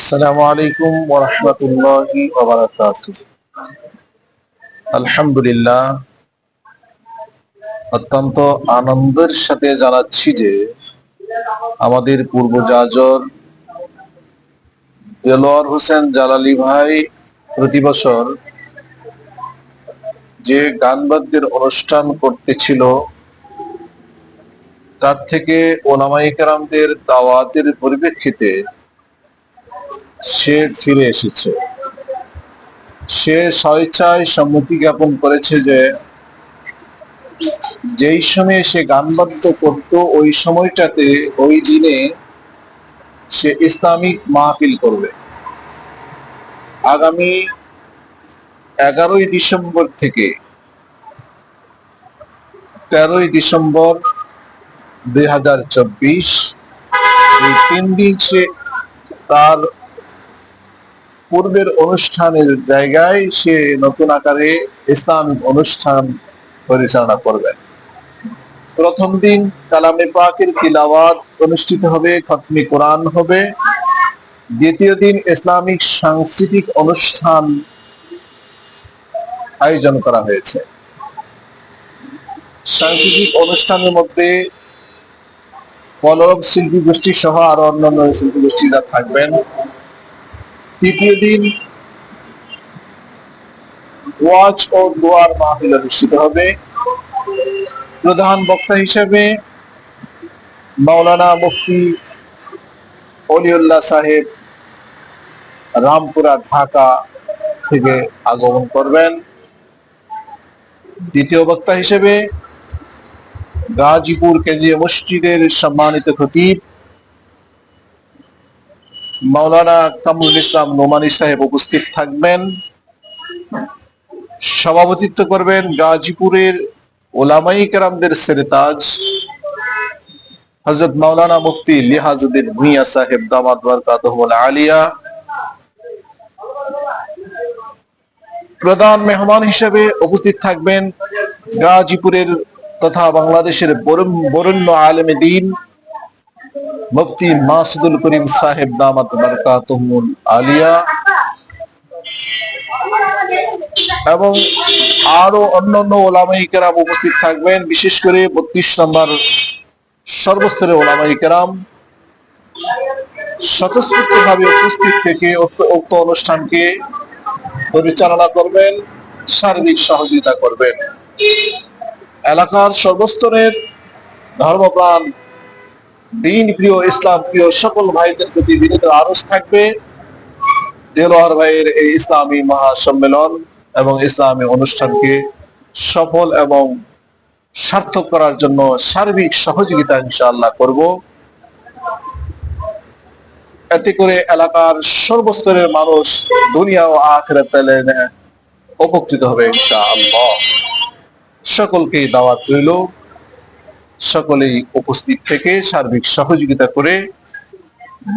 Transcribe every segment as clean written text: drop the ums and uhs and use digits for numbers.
আসসালামু আলাইকুম ওয়া রাহমাতুল্লাহি ওয়া বারাকাতুহু। আলহামদুলিল্লাহ, অত্যন্ত আনন্দের সাথে জানাচ্ছি যে আমাদের পূর্ব যাজক দেলোয়ার হোসেন জালালী ভাই প্রতি বছর যে গান বাদ্যের অনুষ্ঠান করতেছিল তার থেকে ওলামায়ে কেরামদের দাওয়াতের পরিপ্রেক্ষিতে সে ফিরে এসেছে। সে স্বেচ্ছায় সম্মতি জ্ঞাপন করেছে যে যেই সময়ে সে গান বাদ্য করত ওই সময়টাতে ওই দিনে সে ইসলামিক মাহফিল করবে। আগামী 11ই ডিসেম্বর থেকে 13ই ডিসেম্বর 2024 এই 3 দিন সে তার পূর্বের অনুষ্ঠানের জায়গায় সে নতুন আকারে ইসলামিক অনুষ্ঠান পরিচালনা করবেন। প্রথম দিন কালামে পাকের তিলাওয়াত অনুষ্ঠিত হবে, খতমে কোরআন হবে। দ্বিতীয় দিন ইসলামিক সাংস্কৃতিক অনুষ্ঠান আয়োজন করা হয়েছে। সাংস্কৃতিক অনুষ্ঠানের মধ্যে পলক শিল্পী গোষ্ঠী সহ আরো অন্যান্য শিল্পী গোষ্ঠীরা থাকবেন। তৃতীয় দিন ওয়াজ ও দোয়ার মাহফিল অনুষ্ঠিত হবে। প্রধান বক্তা হিসেবে মাওলানা মুফতি অলিউল্লাহ সাহেব রামপুরা ঢাকা থেকে আগমন করবেন। দ্বিতীয় বক্তা হিসেবে গাজীপুর কেন্দ্রীয় মসজিদের সম্মানিত খতিব মাওলানা কামরুল ইসলাম নোমানী সাহেব উপস্থিত থাকবেন। সভাপতিত্ব করবেন গাজীপুরের ওলামায়ে কেরামদের সেরেতাজ হযরত মাওলানা মুফতি লিহাজউদ্দিন ভূঁইয়া সাহেব দামাত বরকাতুহুল আলিয়া। প্রধান মেহমান হিসেবে উপস্থিত থাকবেন গাজীপুরের তথা বাংলাদেশের বরেণ্য আলেমে দ্বীন মুফতি মাসুদুল করিম সাহেব দামাত বরকাতুহুল আলিয়া এবং আরো অন্যান্য ওলামায়ে কেরাম উপস্থিত থাকবেন। বিশেষ করে 32 নম্বর সর্বস্তরের ওলামায়ে কেরাম স্বতঃস্ফূর্তভাবে উপস্থিত থেকে উক্ত অনুষ্ঠানকে পরিচালনা করবেন, সার্বিক সহযোগিতা করবেন। এলাকার সর্বস্তরের ধর্মপ্রাণ, দ্বীন প্রিয়, ইসলাম প্রিয় সকল ভাইদের প্রতি বিনীত আরজ থাকবে দেলোয়ার ভাইয়ের এই ইসলামী মহাসম্মেলন এবং ইসলামী অনুষ্ঠানকে সফল এবং সার্থক করার জন্য সার্বিক সহযোগিতা ইনশাআল্লাহ করব। এতে করে এলাকার সর্বস্তরের মানুষ দুনিয়া ও আখিরাতে উপকৃত হবে ইনশাআল্লাহ। সকলকেই দাওয়াত রইল, সকলেই উপস্থিত থেকে সার্বিক সহযোগিতা করে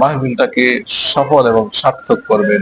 মাহফিলটাকে সফল এবং সার্থক করবেন।